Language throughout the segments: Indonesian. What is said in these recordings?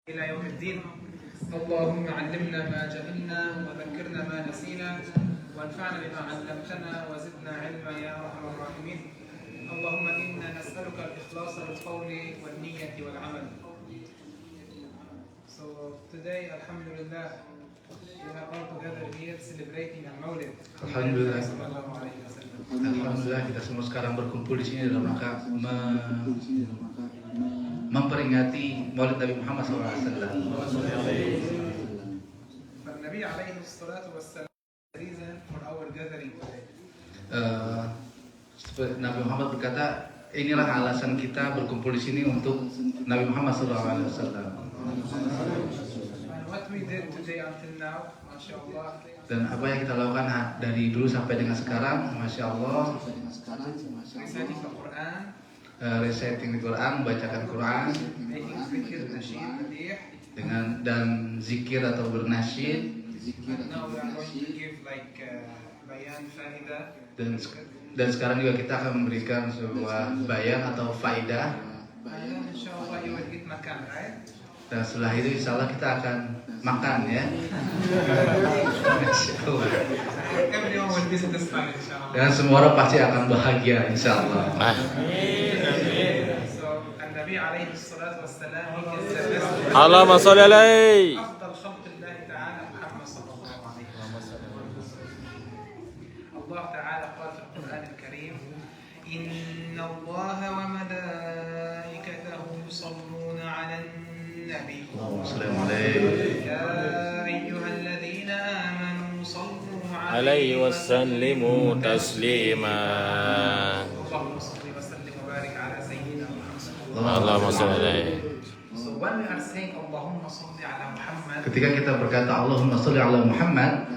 إلى يوم الدين. اللهم علمنا ما جهلنا وذكرنا ما نسينا وانفعنا بما علمتنا وزدنا علما يا أرحم الراحمين. اللهم إنا نسألك الإخلاص بالقول والنية والعمل. So today, Alhamdulillah, we are all together here celebrating Al-Maulid. Alhamdulillah. Alhamdulillah, kita semua sekarang berkumpul di sini dalam rangka memperingati Maulid Nabi Muhammad SAW. Nabi alaihi salatu wassalam, the reason for our gathering today. Nabi Muhammad berkata, inilah alasan kita berkumpul di sini untuk Nabi Muhammad SAW. And what we did today until now, mashallah. Dan apa yang kita lakukan dari dulu sampai dengan sekarang, masya Allah, Reciting the Quran, reciting the Quran, membacakan Quran, making zikir, nasheed, madih. dan zikir atau bernasyid. And now we are going to give like bayan faidah. Dan sekarang juga kita akan memberikan sebuah bayan atau faidah. And then inshallah you will get makan, right? Dan setelah itu insya Allah kita akan makan ya. Everyone will be satisfied, inshallah. Dan semua orang pasti akan bahagia insya Allah. So, Nabi alaihi salatu wassalam, he is the best. Allahumma sholli alaihi. أفضل خلق الله تعالى محمد صلى الله عليه وسلم. الله تعالى قال في القرآن الكريم: إن الله وملائكته يصلون على النبي Allahumma sholli alaihi. يا أيها الذين آمنوا صلوا Alaihi wasallimu taslima. اللهم صل وسلم وبارك على سيدنا محمد. Allahumma sholli alaihi. So when we are saying Allahumma salli ala Muhammad, Ketika kita berkata Allahumma sholli ala Muhammad,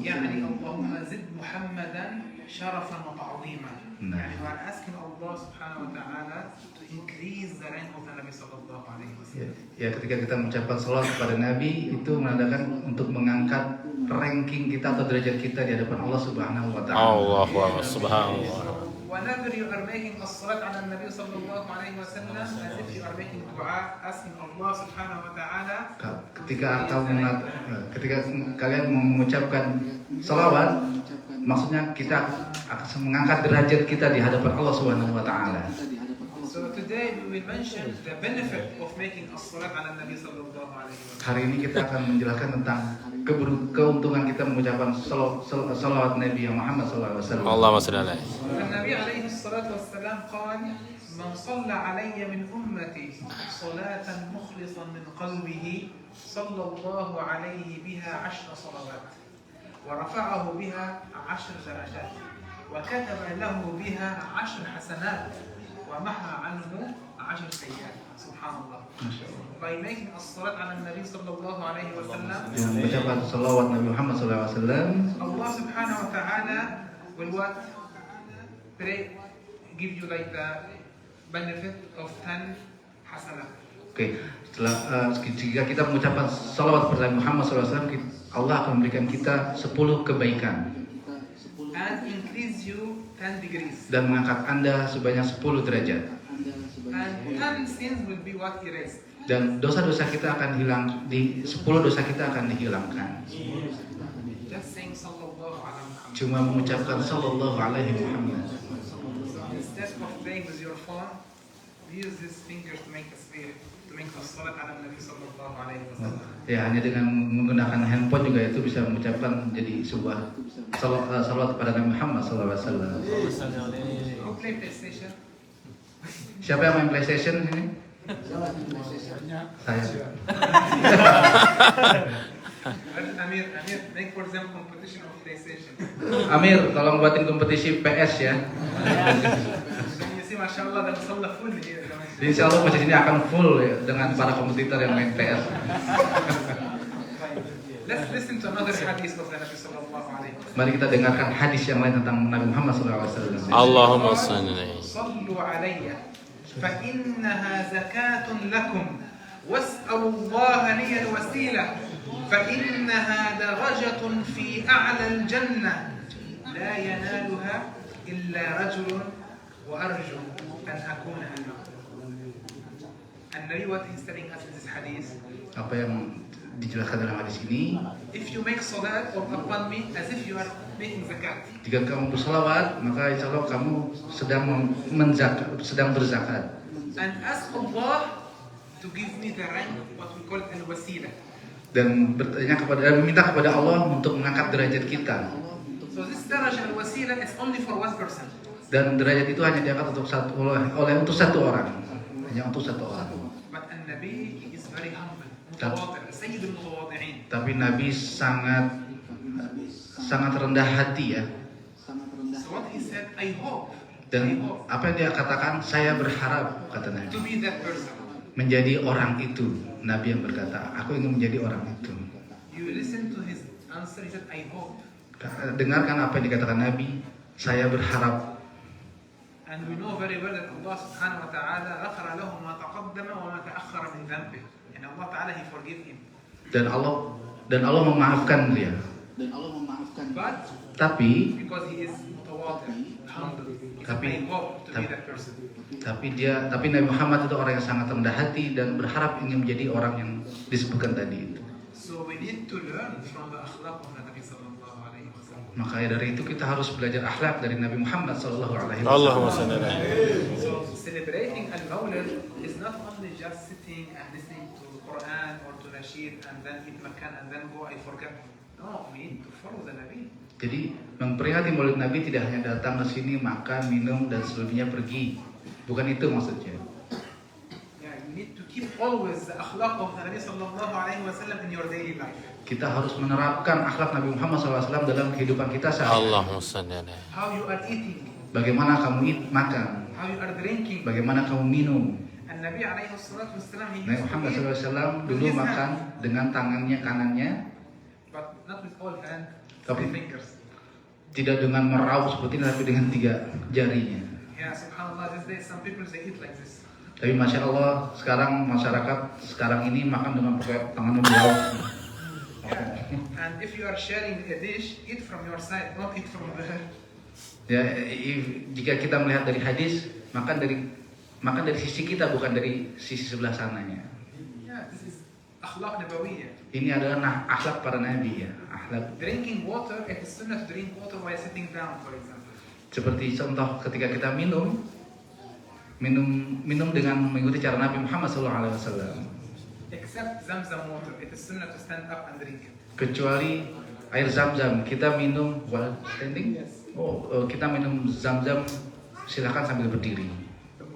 يعني اللهم زد محمدا شرفا وتعظيما. نعم. يعني we are asking Allah subhanahu wa ta'ala to increase the rank of the Nabi sallallahu alaihi wasallam. ya ketika kita mengucapkan salawat kepada Nabi, itu menandakan untuk mengangkat ranking kita atau derajat kita di hadapan Allah Subhanahu wa taala. Allahu akbar, subhanallah. Whenever you are making as-salat ala Nabi sallallahu alaihi wasallam, as if you are making dua, asking Allah subhanahu wa ta'ala. Ketika kalian mengucapkan salawat, maksudnya kita akan mengangkat derajat kita di hadapan Allah Subhanahu wa taala. So today we will mention the benefit of making as-salat ala Nabi sallallahu alaihi wasallam. Hari ini kita akan menjelaskan tentang keuntungan kita mengucapkan salawat Nabi Muhammad SAW. Allahumma sholli alaihi. النبي عليه الصلاة والسلام قال: من صلى علي من أمتي صلاة مخلصا من قلبه صلى الله عليه بها 10 صلوات ورفعه بها 10 درجات وكتب له بها 10 حسنات ومحى عنه 10 سيئات. سبحان الله. By making الصلاة على النبي صلى الله عليه وسلم, Mengucapkan salawat Nabi Muhammad SAW, Allah subhanahu wa ta'ala will what? Give you like the benefit of 10 hasanah. Oke, jika kita mengucapkan salawat kepada Nabi Muhammad SAW, Allah akan memberikan kita 10 kebaikan And increase you 10 degrees. dan mengangkat Anda sebanyak 10 derajat. And 10 sins will be what erased. Dan dosa-dosa kita akan hilang, 10 dosa kita akan dihilangkan. Just saying sallallahu alaihi wasallam. Cuma mengucapkan sallallahu alaihi Muhammad. So instead of playing with your phone, use these fingers to make a spirit, to make a salat ala Nabi sallallahu alaihi wasallam. Ya, hanya dengan menggunakan handphone juga itu bisa mengucapkan jadi sebuah salawat kepada Nabi Muhammad SAW. Who play PlayStation? Siapa yang main PlayStation ini? Saya. Amir, make for them competition of PlayStation. Amir, tolong buatin kompetisi PS ya. You see, mashallah, the musalla full here. Insya Allah masjid ini akan full ya, dengan para kompetitor yang main PS. Let's listen to another hadith of the Nabi sallallahu alaihi wasallam. Mari kita dengarkan hadis yang lain tentang Nabi Muhammad SAW. Allahumma sholli alaihi. صلوا علي فإنها زكاة لكم واسألوا الله لي الوسيلة فإنها درجة في أعلى الجنة لا ينالها إلا رجل وأرجو أن أكون أنا. And Nabi, what he's telling us in this hadith, apa yang dijelaskan dalam hadis ini. If you make salat or upon me as if you are making zakat. Jika kamu bersalawat, maka insya Allah kamu sedang berzakat. And ask Allah to give me the rank, what we call al-wasila. Dan meminta kepada Allah untuk mengangkat derajat kita. So this daraja al-wasila is only for one person. Dan derajat itu hanya diangkat untuk untuk satu orang, hanya untuk satu orang. But an-Nabi he is very humble, mutawadi', sayyid al-mutawadi'in. Tapi Nabi sangat rendah hati ya. So what he said, I hope Dan apa yang dia katakan, saya berharap, kata to Nabi, be that person. menjadi orang itu. Nabi yang berkata, aku ingin menjadi orang itu. You listen to his answer, he said, I hope. Dengarkan apa yang dikatakan Nabi, saya berharap. And we know very well that Allah subhanahu wa ta'ala غفر له ما تقدم وما تأخر من ذنبه. And Allah ta'ala he forgive him. Dan Allah memaafkan dia. But Tapi because he is mutawadi', humble, he said, Tapi- I hope to be that person. Tapi Nabi Muhammad itu orang yang sangat rendah hati dan berharap ingin menjadi orang yang disebutkan tadi itu. So we need to learn from the akhlaq of the Nabi sallallahu alaihi wasallam. Maka dari itu kita harus belajar akhlak dari Nabi Muhammad sallallahu alaihi Allahumma wasallam. salli alaihi. So celebrating al-Mawlid is not only just sitting and listening to the Quran or to Nasheed and then eat makan and then go, I forget. No, we need to follow the Nabi. Jadi memperingati Maulid Nabi tidak hanya datang ke sini makan, minum dan selebihnya pergi. Bukan itu maksudnya. Yeah, you need to keep always the akhlaq of the Nabi sallallahu alaihi wasallam in your daily life. Kita harus menerapkan akhlak Nabi Muhammad SAW dalam kehidupan kita sehari-hari. Allahumma salli alaihi. How you are eating, Bagaimana kamu makan, how you are drinking. bagaimana kamu minum. And Nabi alaihi salatu wasallam he Nabi used to Muhammad eat, SAW dulu makan dengan tangannya kanannya, but not with all hands, Tapi- 3 fingers. tidak dengan meraup seperti ini, tapi dengan 3 jarinya. Yeah, subhanallah, these days some people they eat like this. Tapi Masya Allah, sekarang masyarakat sekarang ini makan dengan pakai tangannya meraup. Yeah. And if you are sharing a dish, eat from your side, not eat from the. Ya, jika kita melihat dari hadis, makan dari sisi kita, bukan dari sisi sebelah sananya. Yeah, this is akhlaq nabawiyah. Ini adalah akhlak para nabi ya, akhlak. Drinking water, it is sunnah to drink water while sitting down, for example. Seperti contoh ketika kita minum dengan mengikuti cara Nabi Muhammad SAW. Except Zamzam water, it is sunnah to stand up and drink it. Kecuali air Zam-Zam, kita minum while standing. Yes. Kita minum Zam-Zam silakan sambil berdiri.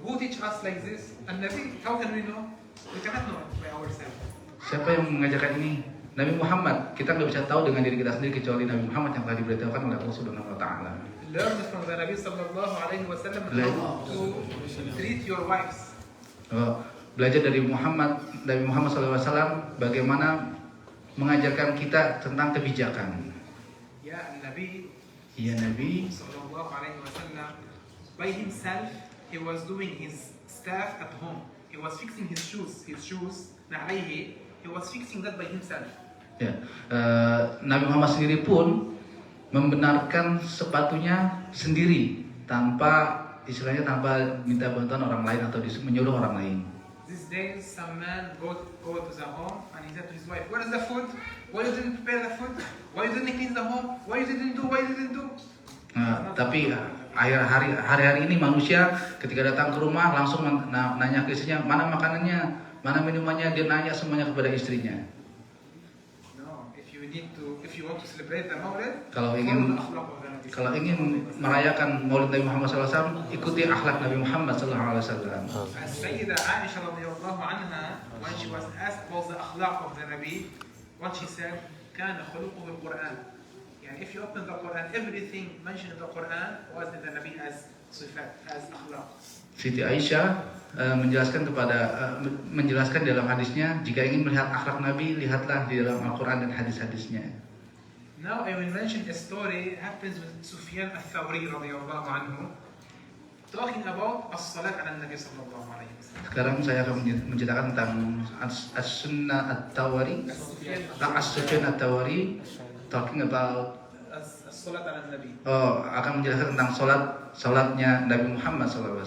Who teach us like this? And Nabi, how can we know? We cannot know it by ourselves. Siapa yang mengajarkan ini? Nabi Muhammad. Kita nggak bisa tahu dengan diri kita sendiri kecuali Nabi Muhammad yang telah diberitahukan oleh Allah Subhanahu wa taala. Learn from the Nabi sallallahu alaihi wasallam how to treat your wives. Belajar dari Nabi Muhammad SAW bagaimana mengajarkan kita tentang kebijakan. Yeah, Nabi Iya Nabi sallallahu alaihi wasallam by himself he was doing his stuff at home. He was fixing his shoes, na'alayhi, he was fixing that by himself. ya, Nabi Muhammad sendiri pun membenarkan sepatunya sendiri tanpa minta bantuan orang lain atau menyuruh orang lain. These days some man go to the home and he said to his wife, where is the food? Why you didn't prepare the food? Why you didn't clean the home? Why you didn't do? Tapi hari-hari ini manusia ketika datang ke rumah langsung nanya ke istrinya, mana makanannya, mana minumannya, dia nanya semuanya kepada istrinya. No, if you want to celebrate the Mawlid, Kalau follow ingin the akhlaq of the Nabi. Kalau ingin merayakan Maulid Nabi Muhammad SAW, ikuti akhlak Nabi Muhammad SAW. As-Sayyida Aisha radiyallahu anha, when she was asked about the akhlaq of the Nabi, what she said, كان خلقه القرآن. يعني if you open the Quran, everything mentioned in the Quran was in the Nabi as sifat, as akhlaq. Siti Aisyah menjelaskan dalam hadisnya, jika ingin melihat akhlak Nabi, lihatlah di dalam Al-Quran dan hadis-hadisnya. Now I will mention a story happens with Sufyan al-Thawri radiyallahu anhu, talking about as-salat ala Nabi sallallahu alaihi wasallam. Sekarang saya akan menceritakan tentang As-Sunnah At-Tawari, As-Sufyan At-Tawari, talking about as-salat ala Nabi. akan menjelaskan tentang salatnya Nabi Muhammad SAW.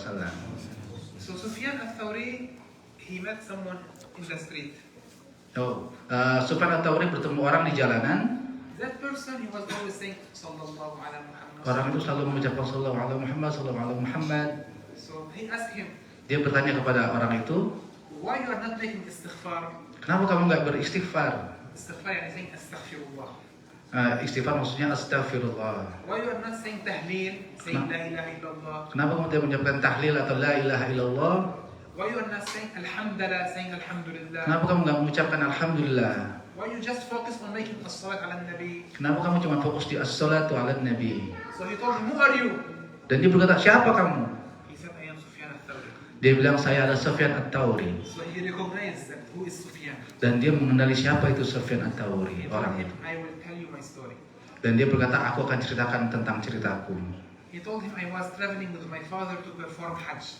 So Sufyan al-Thawri, he met someone in the street. Sufyan Ats-Tsauri bertemu orang di jalanan. That person, he was always saying, Sallallahu ala Muhammad. Orang itu selalu mengucapkan sallallahu alaihi Muhammad, sallallahu alaihi Muhammad. So he asked him, Dia bertanya kepada orang itu, why you are not making istighfar? kenapa kamu nggak beristighfar? Istighfar yani saying astaghfirullah. Istighfar maksudnya astagfirullah. Why you are not saying tahleel, saying la ilaha illallah? Kenapa kamu tidak mengucapkan tahlil atau la ilaha illallah? Why you are not saying alhamdulillah, saying alhamdulillah? Kenapa kamu nggak mengucapkan alhamdulillah? Why you just focus on making as-salat ala nabi? Kenapa kamu cuma fokus di as-salatu ala nabi? So he told him, who are you? Dan dia berkata, siapa kamu? He said, I am Sufyan al-Thawri. Dia bilang, saya adalah Sufyan Ats-Tsauri. So he recognized that who is Sufyan. Dan dia mengenali siapa itu Sufyan He Ats-Tsauri, told orang him, itu. I will tell you my story. Dan dia berkata, aku akan ceritakan tentang ceritaku. He told him, I was traveling with my father to perform Hajj.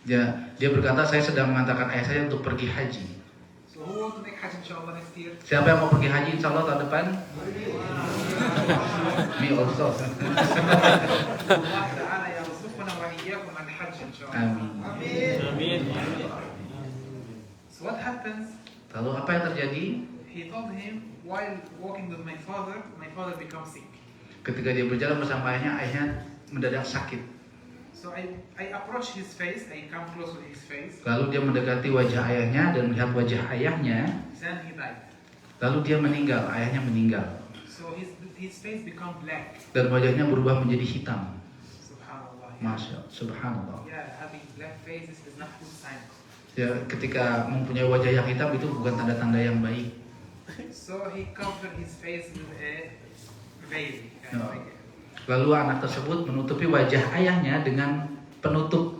Dia berkata, saya sedang mengantarkan ayah saya untuk pergi haji. So who want to make Hajj inshallah next year? Siapa yang mau pergi haji insya Allah tahun depan? Me also. Allah Ta'ala yarzuqna wa iyyakum al-Hajj inshallah. Amin. So what happens? Lalu apa yang terjadi? He told him, while walking with my father becomes sick. Ketika dia berjalan bersama ayahnya mendadak sakit. So I approach his face, I come close to his face, Lalu dia mendekati wajah ayahnya dan melihat wajah ayahnya. then he died. Lalu dia meninggal, ayahnya meninggal. So his face become black. Dan wajahnya berubah menjadi hitam. Subhanallah. Masya, subhanallah. Yeah, having black faces is not good sign. Ya, ketika mempunyai wajah yang hitam itu bukan tanda-tanda yang baik. So he covered his face with a veil. No. Lalu anak tersebut menutupi wajah ayahnya dengan penutup.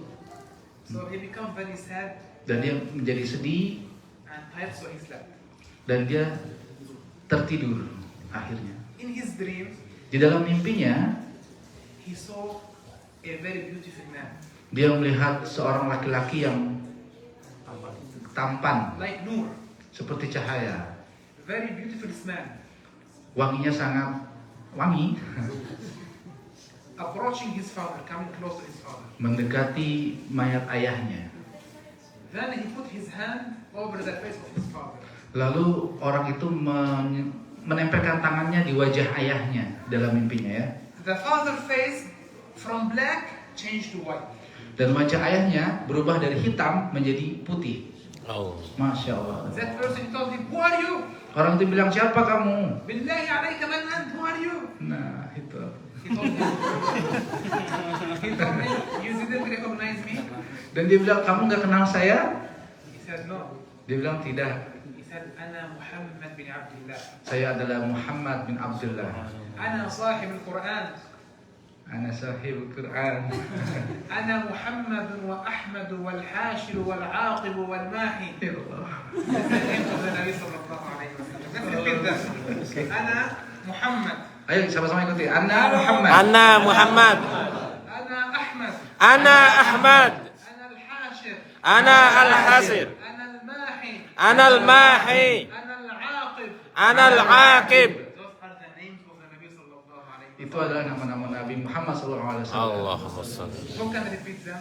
So he become very sad Dan dia menjadi sedih and tired, so he slept. dan dia tertidur akhirnya. In his dream, Di dalam mimpinya, he saw a very beautiful man, dia melihat seorang laki-laki yang tampan like Noor, seperti cahaya. very beautiful man, Wanginya sangat wangi. approaching his father, coming close to his father. Mendekati mayat ayahnya. Then he put his hand over the face of his father. Lalu orang itu menempelkan tangannya di wajah ayahnya dalam mimpinya ya. The father face from black changed to white. Dan wajah ayahnya berubah dari hitam menjadi putih. Oh. Masya Allah. That person told him, who are you? Orang itu bilang, siapa kamu? Billahi alayka man ant, who are you? Nah itu. He told him, you didn't recognize me? Dan dia bilang, kamu nggak kenal saya? He said, no. Dia bilang, tidak. He said, Ana Muhammad bin Abdullah. Saya adalah Muhammad bin Abdullah. Ana sahib al-Quran. Ana sahib Quran. Ana Muhammad wa Ahmad wal Hashir wal Aqib wal Mahi. Ya Allah. That's the name of the Nabi sallallahu alayhi wa sallam. Let's repeat that. Ana Muhammad. Ayo sama-sama ikuti. Ana Muhammad. Ana Muhammad. Ana Ahmad. Ana Ahmad. Ana al-Hashir. Ana Al-Hasir. Ana al-Mahi. Ana Al-Mahi. Ana al-Aqib. Ana Al-Aqib. Those are the names of the Nabi sallallahu alayhi wa Itu adalah nama-nama Nabi Muhammad SAW. Allahumma salli. Who can repeat them?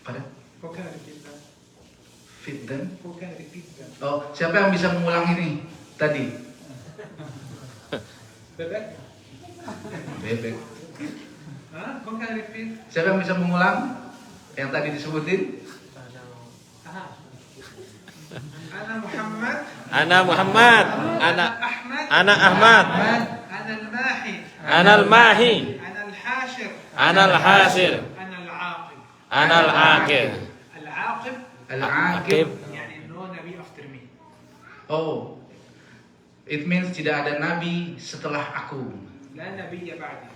Pada Who can repeat them? fit dan. Who can repeat them? Oh, siapa yang bisa mengulang ini tadi? Bebek? Bebek. Huh? Who can repeat? Siapa yang bisa mengulang yang tadi disebutin? Ana Muhammad. Ana Muhammad. Ana Ahmad. Ana Ahmad. Ana al-Mahi. Ana Al-Mahi. Ana al-Hashir. Ana Al-Hasir. Ana al-Aqib. Ana Al-Aqib. Al-Aqib Al-Aqib. يعني no Nabi after me. Oh, it means tidak ada nabi setelah aku. لا نبي بعدي.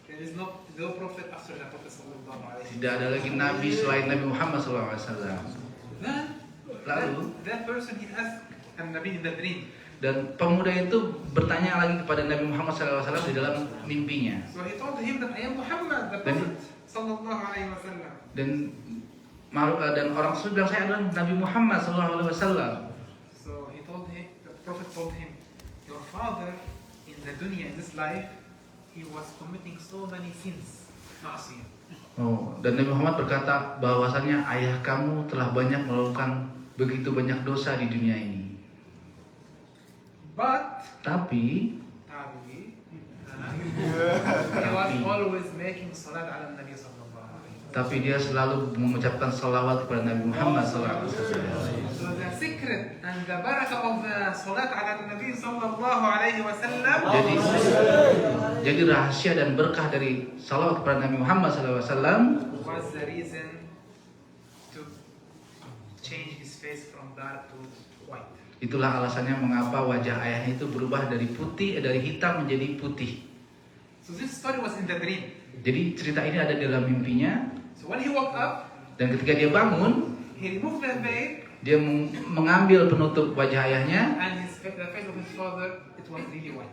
There is no prophet after the Prophet sallallahu alaihi wasallam. Tidak ada lagi nabi selain Nabi Muhammad SAW. Then Lalu that person he asked Nabi in the dream. dan pemuda itu bertanya lagi kepada Nabi Muhammad SAW di dalam mimpinya. So he told him that I am Muhammad, the Prophet sallallahu alaihi wasallam. Dan orang tersebut bilang, saya adalah Nabi Muhammad SAW. So he told him, the Prophet told him, your father in the dunya, in this life, he was committing so many sins, maksiyah. Oh, dan Nabi Muhammad berkata bahwasannya ayah kamu telah banyak melakukan begitu banyak dosa di dunia ini. But Tapi he was always making salat ala Nabi sallallahu alaihi wasallam. tapi dia selalu mengucapkan salawat kepada Nabi Muhammad SAW. So the secret and the barakah of the salat ala Nabi sallallahu alaihi wasallam Jadi rahasia dan berkah dari salawat kepada Nabi Muhammad SAW was the reason to change his face from dark to white. itulah alasannya mengapa wajah ayahnya itu berubah dari hitam menjadi putih. So this story was in the dream. Jadi cerita ini ada di dalam mimpinya, So when he woke up, dan ketika dia bangun, he removed the veil dia mengambil penutup wajah ayahnya, and the face of his father, it was really white.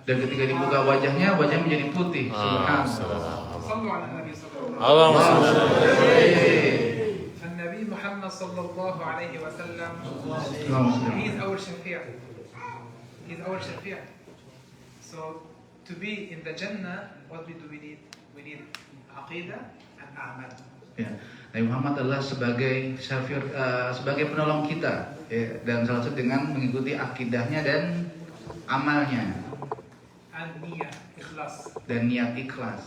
dan ketika dibuka wajahnya menjadi putih. Subhanallah. صلوا على النبي صلى الله عليه وسلم. Allahumma salli alaihi. فالنبي محمد صلى الله عليه وسلم he is our shafi'. He is our shafi'. So to be in the Jannah, what do we need? We need aqidah and a'mal. Ya, Nabi Muhammad adalah sebagai sebagai penolong kita, ya, dan salah satu dengan mengikuti akidahnya dan amalnya And niyyah, ikhlas. dan niat ikhlas.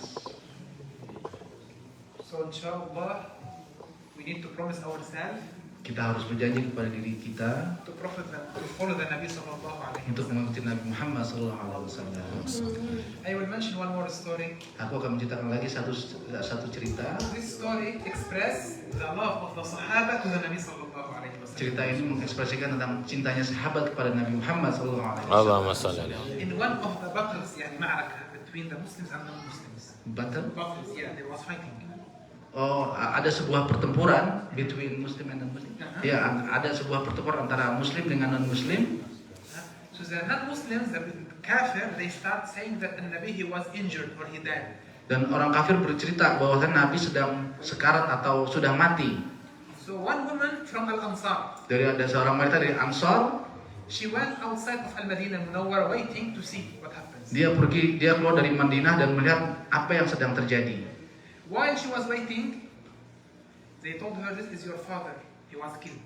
So inshallah, we need to promise ourselves Kita harus berjanji kepada diri kita to follow the Nabi sallallahu alaihi untuk wasallam. mengikuti Nabi Muhammad SAW. I will mention one more story. Aku akan menceritakan lagi satu cerita. This story express the love of the Sahaba to the Nabi sallallahu alaihi wasallam. Cerita ini mengekspresikan tentang cintanya sahabat kepada Nabi Muhammad SAW. Allahumma salli alaihi. In one of the battles, يعني معركة between the Muslims and non-Muslims. Battle? Battles, yeah, there was fighting. Oh, ada sebuah pertempuran between Muslim and non-Muslim. Ya, ada sebuah pertempuran antara Muslim dengan non-Muslim. So the non-Muslims, the kafir, they start saying that the Nabi he was injured or he died. Dan orang kafir bercerita bahwa Nabi sedang sekarat atau sudah mati. So one woman from Al-Ansar, Ada seorang wanita dari Ansar, she went outside of Al-Madinah Munawwar waiting to see what happens. dia keluar dari Madinah dan melihat apa yang sedang terjadi. While she was waiting, they told her, this is your father, he was killed.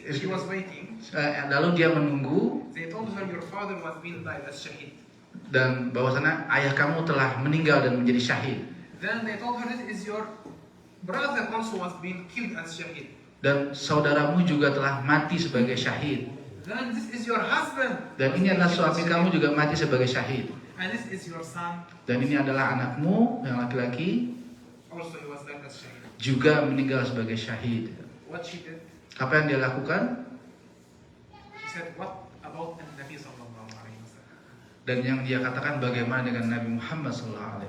She was waiting, Lalu dia menunggu they told her, your father was being died as shahid. dan bahwasanya ayah kamu telah meninggal dan menjadi syahid. Then they told her, this is your brother also was being killed as shahid. Dan saudaramu juga telah mati sebagai syahid. Then this is your husband. Dan ini adalah suami kamu juga mati sebagai syahid. And this is your son. Dan ini adalah anakmu yang laki-laki Also he was died as shahid. juga meninggal sebagai syahid. What she did, Apa yang dia lakukan? she said, what about Nabi sallallahu alaihi wasallam? Dan yang dia katakan bagaimana dengan Nabi Muhammad SAW.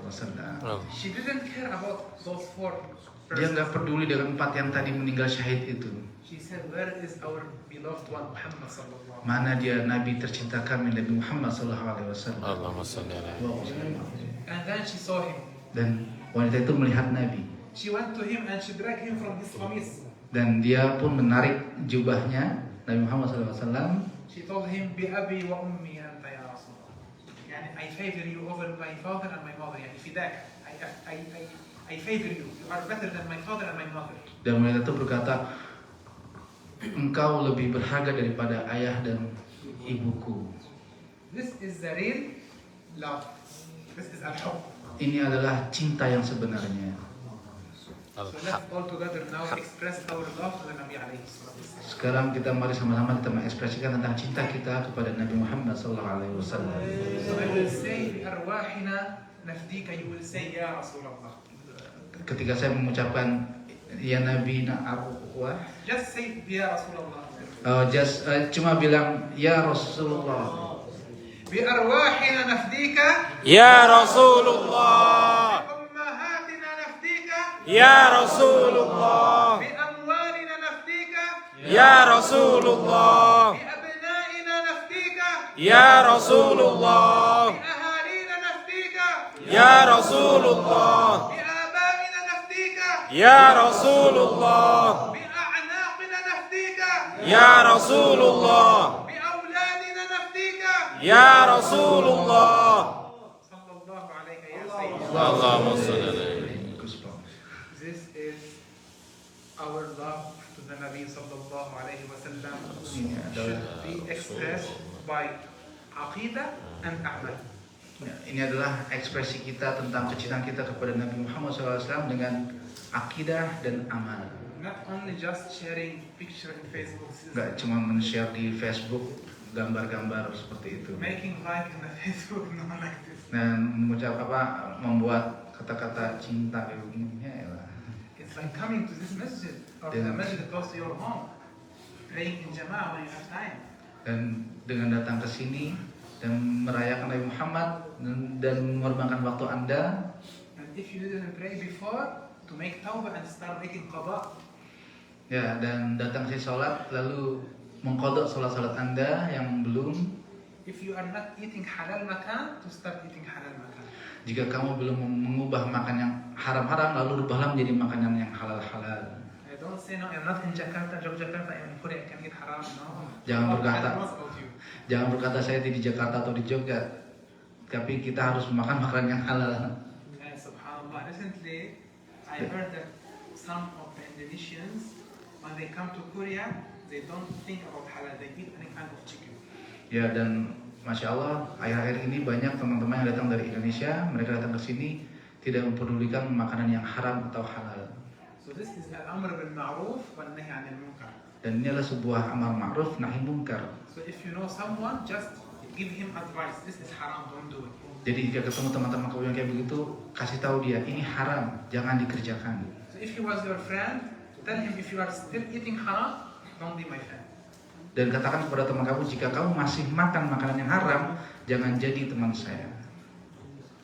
She didn't care about those four Dia persons. nggak peduli dengan 4 yang tadi meninggal syahid itu. She said, where is our beloved one Muhammad sallallahu alaihi wasallam? Mana dia Nabi tercinta kami Nabi Muhammad SAW. Allahumma salli alaihi. And then she saw him. Dan wanita itu melihat Nabi. She went to him and she dragged him from his qamis. Dan dia pun menarik jubahnya Nabi Muhammad SAW. She told him, bi abi wa ummi anta ya Rasulullah. Yani, I favor you over my father and my mother. Yani, fidak. I favor you. You are better than my father and my mother. Dan wanita itu berkata, engkau lebih berharga daripada ayah dan ibuku. This is the real love. This is al-hub. Ini adalah cinta yang sebenarnya. So let's all together now express our love to the Nabi alayhi salatu wassalam. Sekarang kita mari sama-sama kita mengekspresikan tentang cinta kita kepada Nabi Muhammad SAW. So I will say, arwahina nafdika, you will say, ya Rasulullah. Ketika saya mengucapkan ya Nabi arwah, Just say, ya Rasulullah. cuma bilang ya Rasulullah. Bi arwahina nafdika. Ya Rasulullah. Ummahatina nafdika. Ya Rasulullah. Bi amwalina nafdika. Ya Rasulullah. Bi abnaina nafdika. Ya Rasulullah. Bi ahalina nafdika. Ya Rasulullah. Bi abaina nafdika. Ya Rasulullah. Bi a'naqina nafdika. Ya Rasulullah. Bi awladina nafdika. Ya Rasulullah. Sallallahu alayka ya Sayyid. Allahumma salli alaihi. This is our love to the Nabi Nabi sallallahu alaihi wasallam Ini should adalah be expressed by aqidah and amal. ya, ini adalah ekspresi kita tentang kecintaan kita kepada Nabi Muhammad SAW dengan akidah dan amal. Not only just sharing picture in Facebook, Nggak cuma men-share di Facebook gambar-gambar seperti itu. making like in the Facebook, not like this. Dan membuat kata-kata cinta kayak begini ya elah. It's like coming to this masjid or the masjid close to your home, praying in jama'ah when you have time. Dan dengan datang ke sini dan merayakan Nabi Muhammad dan mengorbankan waktu Anda, And if you didn't pray before, to make tawbah and start making qada. ya, dan datang ke sholat lalu mengkodok sholat-sholat Anda yang belum. If you are not eating halal makan, to start eating halal makan. Jika kamu belum mengubah makan yang haram-haram lalu rubahlah menjadi makanan yang halal-halal. I don't say no, I'm not in Jakarta, Yogyakarta, I'm in Korea, I can eat haram. No. Jangan Allah berkata. knows about you. Jangan berkata saya di Jakarta atau di Jogja, tapi kita harus makan makanan yang halal. And subhanallah, recently I heard that some of the Indonesians, when they come to Korea, they don't think about halal, they eat any kind of chicken. Ya, dan Masya Allah, akhir-akhir ini banyak teman-teman yang datang dari Indonesia, mereka datang ke sini tidak mempedulikan makanan yang haram atau halal. So this is al-amr bil ma'ruf wa nahy 'anil munkar. Dan ini adalah sebuah amar ma'ruf nahi munkar. So if you know someone, just give him advice. This is haram, don't do it. Jadi jika ketemu teman-teman kamu yang kayak begitu, kasih tahu dia ini haram, jangan dikerjakan. So if he was your friend, tell him if you are still eating haram, don't be my friend. Dan katakan kepada teman kamu, jika kamu masih makan makanan yang haram, jangan jadi teman saya.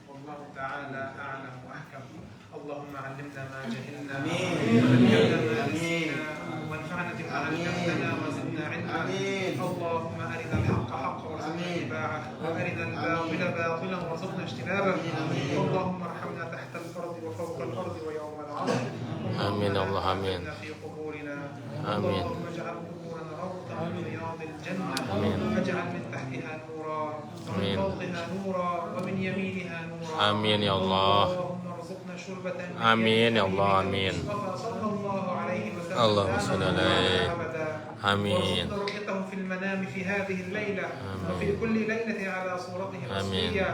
Wallahu ta'ala a'lam wa ahkam. Allahumma 'allimna ma jahilna. Amin. وذكرنا ما Amin. نسينا وانفعنا بما علمتنا وزدنا علما. اللهم أرنا الحق حقا وارزقنا اتباعه وأرنا الباطل باطلا وارزقنا اجتنابه. اللهم ارحمنا تحت الأرض وفوق الأرض ويوم العرض. آمين يا الله، آمين. في قبورنا. آمين. اللهم اجعل قبورنا روضة من رياض الجنة. آمين. اجعل من تحتها نورا ومن آمين. فوقها نورا ومن يمينها نورا. آمين يا الله. اللهم ارزقنا شربة من آمين يا يد الله، نبيك آمين. المصطفى صلى الله عليه وسلم. اللهم صل عليه. أبدا. آمين. وارزقنا رؤيته في المنام في هذه الليلة آمين. وفي كل ليلة على صورته آمين. الأصلية.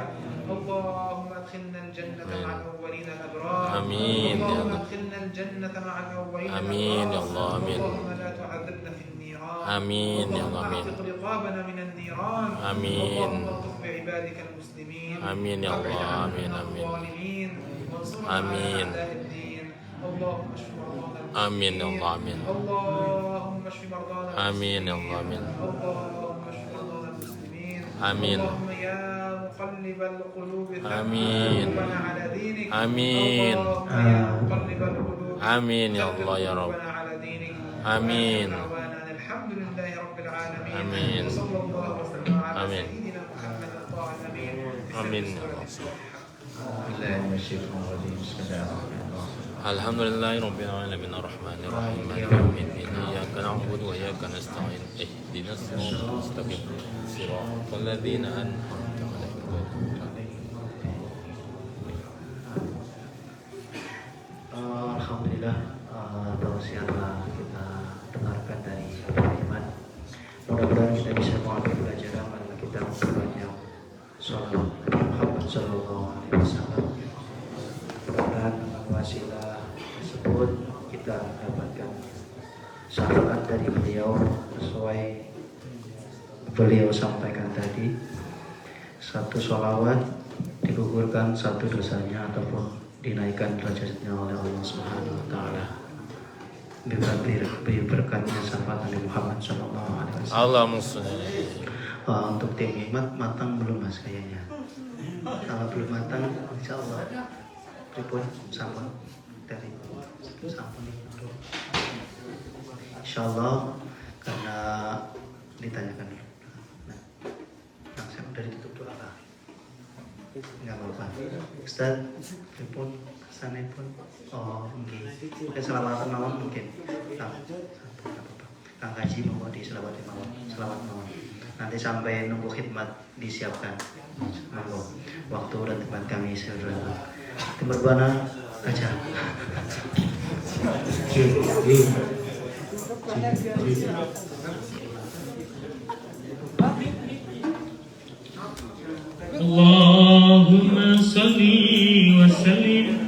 اللهم ادخلنا الجنة آمين. مع الأولين الأبرار. آمين يا اللهم الله. ادخلنا الجنة مع الأولين آمين يا الأبرار. الله، آمين. اللهم لا تعذبنا في النيران. آمين يا الله، اللهم آمين. اعتق رقابنا من النيران. آمين. اللهم الطف بعبادك المسلمين. آمين يا الله، وابعد عنا آمين، آمين. الظالمين وانصرنا آمين. على أعداء الدين. اللهم اشف مرضانا آمين يا الله، آمين. اللهم اشف مرضانا آمين يا الله، آمين. اللهم اشف مرضانا المسلمين. آمين. اللهم يا مقلب القلوب ثبت آمين. قلوبنا على دينك. آمين. اللهم يا مقلب القلوب آمين يا ثبت الله يا رب. قلوبنا على دينك. آمين. وآخر دعوانا أن الحمد لله رب العالمين. آمين. وصلى الله وسلم على آمين. سيدنا محمد طه الأمين. آمين. الحمد لله رب العالمين الرحمن الرحيم مالك يوم الدين إياك نعبد وإياك نستعين اهدنا الصراط المستقيم صراط الذين أنعمت عليهم. Alhamdulillah, tausiah telah kita dengarkan dari Bapak Iman. Mudah-mudahan kita bisa mengambil pelajaran karena kita memperbanyak sholawat Nabi Muhammad SAW. Mudah-mudahan dengan wasilah tersebut kita mendapatkan syafaat dari beliau sesuai beliau sampaikan tadi. Satu sholawat digugurkan satu dosanya ataupun dinaikkan derajatnya oleh Allah Subhanahu wa taala. Berkatnya syafaat Nabi Muhammad sallallahu alaihi wasallam. Allahumma sholli. Untuk tim Imat matang belum Mas kayaknya. Kalau belum matang insyaallah pripun sampun dari sampun itu. Insyaallah karena ditanyakan nih. Nah, yang saya udah ditutup dulu lah. Enggak apa-apa. Ustaz, pripun kesane pun mungkin selawatan mawon mungkin. Kang Haji mau di selawat mawon. Nanti sampai nunggu khidmat disiapkan. Monggo. Waktu dan tempat kami sudah. Timur Bana aja. Allahumma salli wa sallim